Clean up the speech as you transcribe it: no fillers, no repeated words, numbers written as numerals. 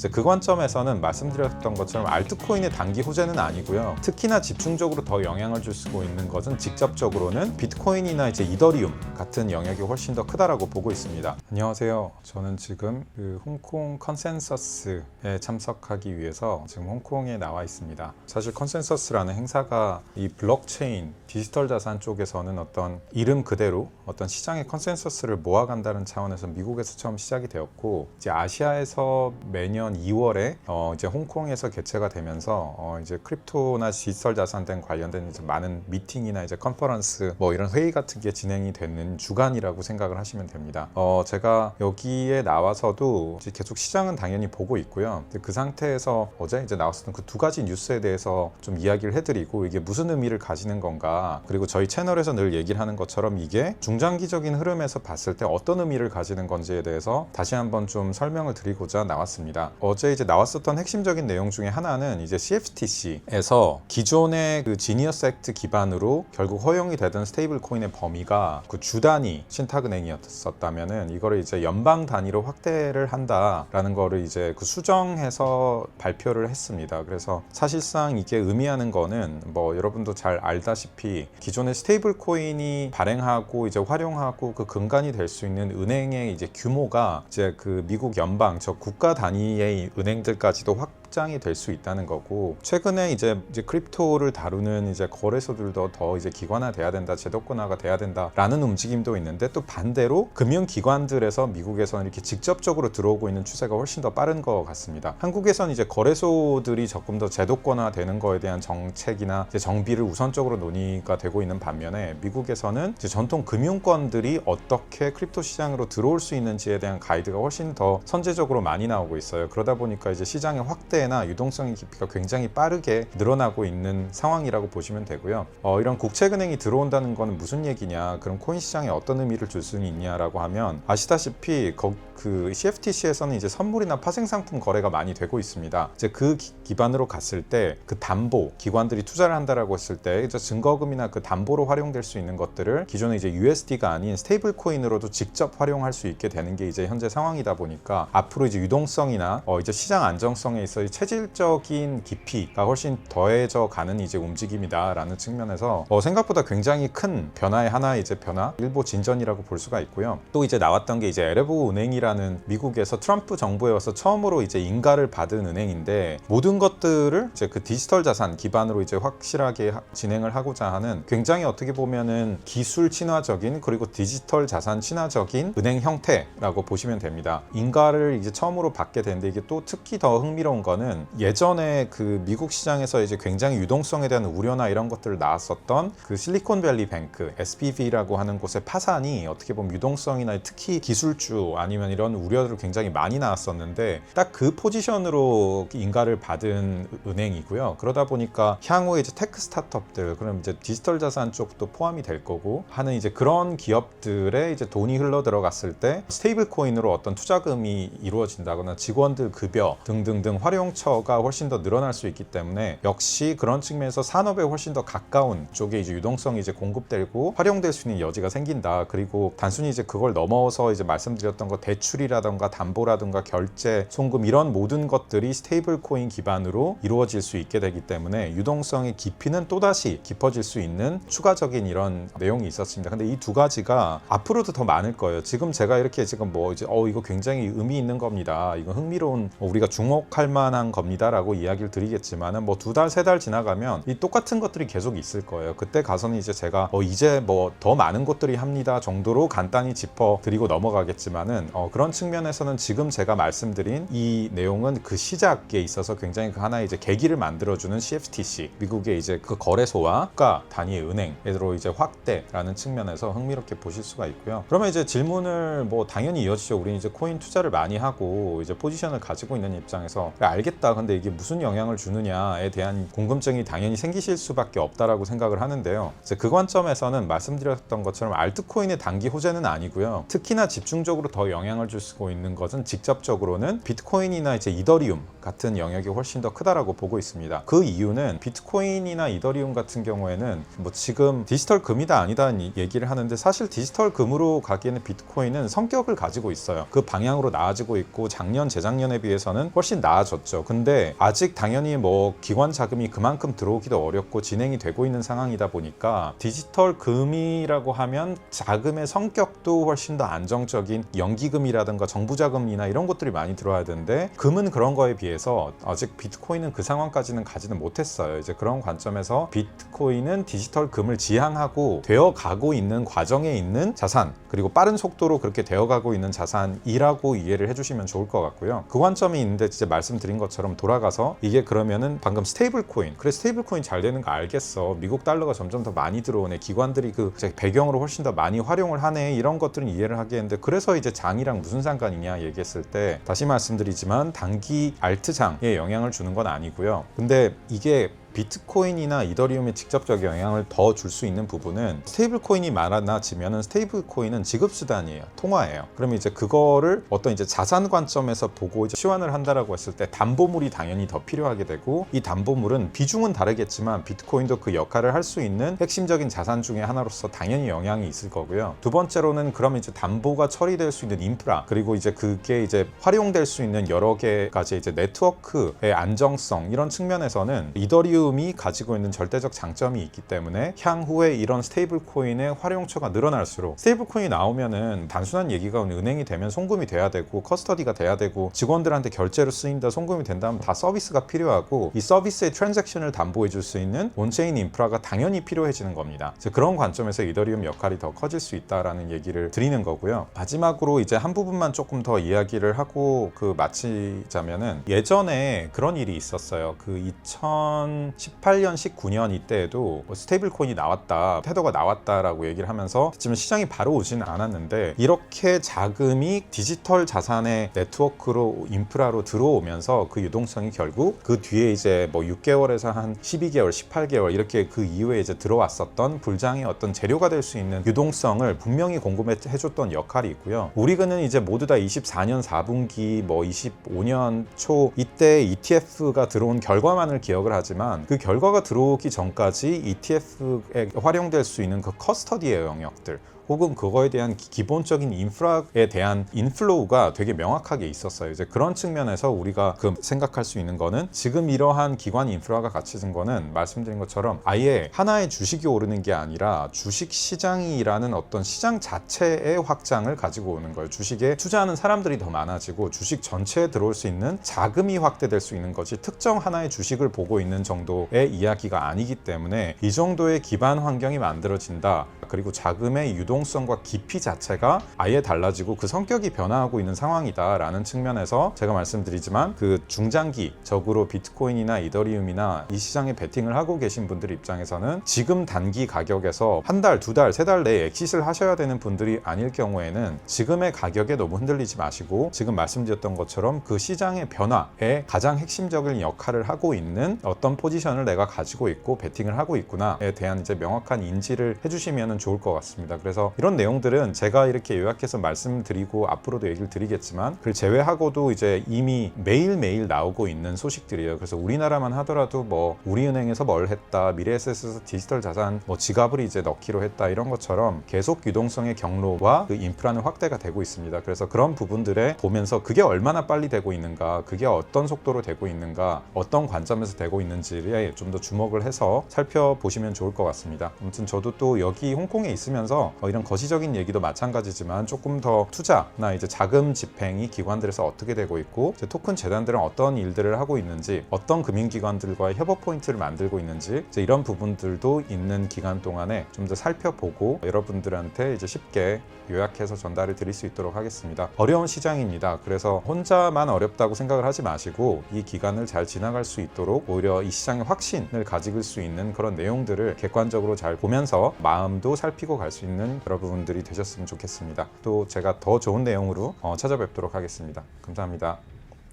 이제 그 관점에서는 말씀드렸던 것처럼 알트코인의 단기 호재는 아니고요. 특히나 집중적으로 더 영향을 줄 수 있는 것은 직접적으로는 비트코인이나 이제 이더리움 같은 영역이 훨씬 더 크다라고 보고 있습니다. 안녕하세요. 저는 지금 홍콩 컨센서스에 참석하기 위해서 지금 홍콩에 나와 있습니다. 사실 컨센서스라는 행사가 이 블록체인 디지털 자산 쪽에서는 어떤 이름 그대로 어떤 시장의 컨센서스를 모아간다는 차원에서 미국에서 처음 시작이 되었고, 이제 아시아에서 매년 2월에 이제 홍콩에서 개최가 되면서 이제 크립토나 디지털 자산 등 관련된 이제 많은 미팅이나 이제 컨퍼런스 뭐 이런 회의 같은 게 진행이 되는 주간이라고 생각을 하시면 됩니다. 제가 여기에 나와서도 이제 계속 시장은 당연히 보고 있고요. 그 상태에서 어제 이제 나왔었던 그 두 가지 뉴스에 대해서 좀 이야기를 해드리고, 이게 무슨 의미를 가지는 건가, 그리고 저희 채널에서 늘 얘기를 하는 것처럼 이게 중장기적인 흐름에서 봤을 때 어떤 의미를 가지는 건지에 대해서 다시 한번 좀 설명을 드리고자 나왔습니다. 어제 이제 나왔었던 핵심적인 내용 중에 하나는 이제 CFTC에서 기존의 그 지니어스 액트 기반으로 결국 허용이 되던 스테이블 코인의 범위가 그 주 단위 신탁은행이었었다면은 이거를 이제 연방 단위로 확대를 한다라는 거를 이제 그 수정해서 발표를 했습니다. 그래서 사실상 이게 의미하는 거는 뭐 여러분도 잘 알다시피 기존의 스테이블 코인이 발행하고 이제 활용하고 그 근간이 될 수 있는 은행의 이제 규모가 이제 그 미국 연방 저 국가 단위의 은행들까지도 확장이 될 수 있다는 거고, 최근에 이제 크립토를 다루는 이제 거래소들도 더 이제 기관화돼야 된다, 제도권화가 돼야 된다라는 움직임도 있는데, 또 반대로 금융기관들에서 미국에서는 이렇게 직접적으로 들어오고 있는 추세가 훨씬 더 빠른 것 같습니다. 한국에서는 이제 거래소들이 조금 더 제도권화되는 거에 대한 정책이나 이제 정비를 우선적으로 논의가 되고 있는 반면에, 미국에서는 이제 전통 금융권들이 어떻게 크립토 시장으로 들어올 수 있는지에 대한 가이드가 훨씬 더 선제적으로 많이 나오고 있어요. 그러다 보니까 이제 시장의 확대나 유동성의 깊이가 굉장히 빠르게 늘어나고 있는 상황이라고 보시면 되고요. 이런 국책은행이 들어온다는 건 무슨 얘기냐, 그럼 코인 시장에 어떤 의미를 줄 수 있냐라고 하면, 아시다시피 그 CFTC에서는 이제 선물이나 파생상품 거래가 많이 되고 있습니다. 이제 그 기반으로 갔을 때 그 담보, 기관들이 투자를 한다라고 했을 때 이제 증거금이나 그 담보로 활용될 수 있는 것들을 기존에 이제 USD가 아닌 스테이블 코인으로도 직접 활용할 수 있게 되는 게 이제 현재 상황이다 보니까, 앞으로 이제 유동성이나 이제 시장 안정성에 있어 체질적인 깊이가 훨씬 더해져 가는 이제 움직임이다라는 측면에서 생각보다 굉장히 큰 변화의 하나의 이제 일보 진전이라고 볼 수가 있고요. 또 이제 나왔던 게 이제 에레보 은행이라는 미국에서 트럼프 정부에 와서 처음으로 이제 인가를 받은 은행인데, 모든 것들을 이제 그 디지털 자산 기반으로 이제 확실하게 진행을 하고자 하는 굉장히 어떻게 보면은 기술 친화적인, 그리고 디지털 자산 친화적인 은행 형태라고 보시면 됩니다. 인가를 이제 처음으로 받게 되는데, 이게 또 특히 더 흥미로운 거는 예전에 그 미국 시장에서 이제 굉장히 유동성에 대한 우려나 이런 것들을 나왔었던 그 실리콘밸리 뱅크 SVB라고 하는 곳의 파산이 어떻게 보면 유동성이나 특히 기술주 아니면 이런 우려들을 굉장히 많이 나왔었는데, 딱 그 포지션으로 인가를 받은 은행이고요. 그러다 보니까 향후에 이제 테크 스타트업들, 그럼 이제 디지털 자산 쪽도 포함이 될 거고 하는 이제 그런 기업들의 이제 돈이 흘러 들어갔을 때 스테이블 코인으로 어떤 투자금이 이루어진다거나 직원들 급여 등등등 활용처가 훨씬 더 늘어날 수 있기 때문에, 역시 그런 측면에서 산업에 훨씬 더 가까운 쪽에 이제 유동성이 이제 공급되고 활용될 수 있는 여지가 생긴다. 그리고 단순히 이제 그걸 넘어서 이제 말씀드렸던 거 대출이라던가 담보라던가 결제, 송금 이런 모든 것들이 스테이블 코인 기반으로 이루어질 수 있게 되기 때문에 유동성의 깊이는 또다시 깊어질 수 있는 추가적인 이런 내용이 있었습니다. 근데 이 두 가지가 앞으로도 더 많을 거예요. 지금 제가 이렇게 지금 뭐 이제 이거 굉장히 의미 있는 겁니다, 이거 흥미로운 우리가 주목할 만한 겁니다라고 이야기를 드리겠지만은, 뭐 2달, 3달 지나가면 이 똑같은 것들이 계속 있을 거예요. 그때 가서는 이제 제가 이제 뭐 더 많은 것들이 합니다 정도로 간단히 짚어드리고 넘어가겠지만은, 그런 측면에서는 지금 제가 말씀드린 이 내용은 그 시작에 있어서 굉장히 그 하나의 이제 계기를 만들어주는 CFTC, 미국의 이제 그 거래소와 국가 단위의 은행으로 이제 확대라는 측면에서 흥미롭게 보실 수가 있고요. 그러면 이제 질문을 뭐 당연히 이어지죠. 우리 이제 코인 투자를 많이 하고 이제 포지션을 가지고 있는 입장에서 알겠다, 근데 이게 무슨 영향을 주느냐에 대한 궁금증이 당연히 생기실 수밖에 없다라고 생각을 하는데요. 이제 그 관점에서는 말씀드렸던 것처럼 알트코인의 단기 호재는 아니고요. 특히나 집중적으로 더 영향을 줄 수 있는 것은 직접적으로는 비트코인이나 이제 이더리움 같은 영역이 훨씬 더 크다라고 보고 있습니다. 그 이유는 비트코인이나 이더리움 같은 경우에는 뭐 지금 디지털 금이다 아니다 얘기를 하는데 사실 디지털 금으로 가기에는 비트코인은 성격을 가지고 있어요. 그 방향으로 나아지고 있고 작년 재작년에 비해서는 훨씬 나아졌죠. 근데 아직 당연히 뭐 기관 자금이 그만큼 들어오기도 어렵고 진행이 되고 있는 상황이다 보니까 디지털 금이라고 하면 자금의 성격도 훨씬 더 안정적인 연기금이라든가 정부 자금이나 이런 것들이 많이 들어와야 되는데 금은 그런 거에 비해서 아직 비트코인은 그 상황까지는 가지는 못했어요. 이제 그런 관점에서 비트코인은 디지털 금을 지향하고 되어가고 있는 과정에 있는 자산, 그리고 빠른 속도로 그렇게 되어가고 있는 자산이라고 이해를 해주시면 좋을 것 같고요. 그 관점이 있는데 진짜 말씀드린 것처럼 돌아가서 이게 그러면은 방금 스테이블 코인, 그래 스테이블 코인 잘 되는 거 알겠어, 미국 달러가 점점 더 많이 들어오네, 기관들이 그 배경으로 훨씬 더 많이 활용을 하네, 이런 것들은 이해를 하겠는데 그래서 이제 장이랑 무슨 상관이냐 얘기했을 때 다시 말씀드리지만 단기 알트장에 영향을 주는 건 아니고요. 근데 이게 비트코인이나 이더리움에 직접적 영향을 더 줄 수 있는 부분은 스테이블 코인이 많아지면은 스테이블 코인은 지급 수단이에요. 통화예요. 그러면 이제 그거를 어떤 이제 자산 관점에서 보고 이제 시환을 한다라고 했을 때 담보물이 당연히 더 필요하게 되고, 이 담보물은 비중은 다르겠지만 비트코인도 그 역할을 할 수 있는 핵심적인 자산 중에 하나로서 당연히 영향이 있을 거고요. 두 번째로는 그러면 이제 담보가 처리될 수 있는 인프라, 그리고 이제 그게 이제 활용될 수 있는 여러 개까지 이제 네트워크의 안정성, 이런 측면에서는 이더리움이 가지고 있는 절대적 장점이 있기 때문에 향후에 이런 스테이블 코인의 활용처가 늘어날수록, 스테이블 코인이 나오면은 단순한 얘기가 은행이 되면 송금이 돼야 되고 커스터디가 돼야 되고 직원들한테 결제로 쓰인다, 송금이 된다면 다 서비스가 필요하고, 이 서비스의 트랜잭션을 담보해 줄 수 있는 온체인 인프라가 당연히 필요해지는 겁니다. 그런 관점에서 이더리움 역할이 더 커질 수 있다라는 얘기를 드리는 거고요. 마지막으로 이제 한 부분만 조금 더 이야기를 하고 마치자면은, 예전에 그런 일이 있었어요. 그 2018년, 19년 이때에도 스테이블 코인이 나왔다, 테더가 나왔다라고 얘기를 하면서 지금 시장이 바로 오지는 않았는데, 이렇게 자금이 디지털 자산의 네트워크로 인프라로 들어오면서 그 유동성이 결국 그 뒤에 이제 뭐 6개월에서 한 12개월, 18개월 이렇게 그 이후에 이제 들어왔었던 불장의 어떤 재료가 될 수 있는 유동성을 분명히 공급해줬던 역할이 있고요. 우리는 이제 모두 다 24년 4분기 뭐 25년 초 이때 ETF가 들어온 결과만을 기억을 하지만, 그 결과가 들어오기 전까지 ETF에 활용될 수 있는 그 커스터디의 영역들, 혹은 그거에 대한 기본적인 인프라에 대한 인플로우가 되게 명확하게 있었어요. 이제 그런 측면에서 우리가 생각할 수 있는 거는, 지금 이러한 기관 인프라가 갖춰진 거는 말씀드린 것처럼 아예 하나의 주식이 오르는 게 아니라 주식 시장이라는 어떤 시장 자체의 확장을 가지고 오는 거예요. 주식에 투자하는 사람들이 더 많아지고 주식 전체에 들어올 수 있는 자금이 확대될 수 있는 거지, 특정 하나의 주식을 보고 있는 정도의 이야기가 아니기 때문에 이 정도의 기반 환경이 만들어진다. 그리고 자금의 유동성과 깊이 자체가 아예 달라지고 그 성격이 변화하고 있는 상황이다라는 측면에서 제가 말씀드리지만, 그 중장기적으로 비트코인이나 이더리움이나 이 시장에 베팅을 하고 계신 분들 입장에서는 지금 단기 가격에서 한 달, 두 달, 세 달 내에 엑싯을 하셔야 되는 분들이 아닐 경우에는 지금의 가격에 너무 흔들리지 마시고, 지금 말씀드렸던 것처럼 그 시장의 변화에 가장 핵심적인 역할을 하고 있는 어떤 포지션을 내가 가지고 있고 베팅을 하고 있구나에 대한 이제 명확한 인지를 해주시면 좋을 것 같습니다. 그래서 이런 내용들은 제가 이렇게 요약해서 말씀드리고 앞으로도 얘기를 드리겠지만, 그걸 제외하고도 이제 이미 매일매일 나오고 있는 소식들이에요. 그래서 우리나라만 하더라도 뭐 우리은행에서 뭘 했다, 미래에셋에서 디지털 자산 뭐 지갑을 이제 넣기로 했다, 이런 것처럼 계속 유동성의 경로와 그 인프라는 확대가 되고 있습니다. 그래서 그런 부분들에 보면서 그게 얼마나 빨리 되고 있는가, 그게 어떤 속도로 되고 있는가, 어떤 관점에서 되고 있는지에 좀 더 주목을 해서 살펴보시면 좋을 것 같습니다. 아무튼 저도 또 여기 홍콩에 있으면서 이런 거시적인 얘기도 마찬가지지만 조금 더 투자나 이제 자금 집행이 기관들에서 어떻게 되고 있고, 이제 토큰 재단들은 어떤 일들을 하고 있는지, 어떤 금융기관들과의 협업 포인트를 만들고 있는지, 이제 이런 부분들도 있는 기간 동안에 좀 더 살펴보고 여러분들한테 이제 쉽게 요약해서 전달을 드릴 수 있도록 하겠습니다. 어려운 시장입니다. 그래서 혼자만 어렵다고 생각을 하지 마시고 이 기간을 잘 지나갈 수 있도록 오히려 이 시장의 확신을 가질 수 있는 그런 내용들을 객관적으로 잘 보면서 마음도 살피고 갈 수 있는 여러분들이 되셨으면 좋겠습니다. 또 제가 더 좋은 내용으로 찾아뵙도록 하겠습니다. 감사합니다.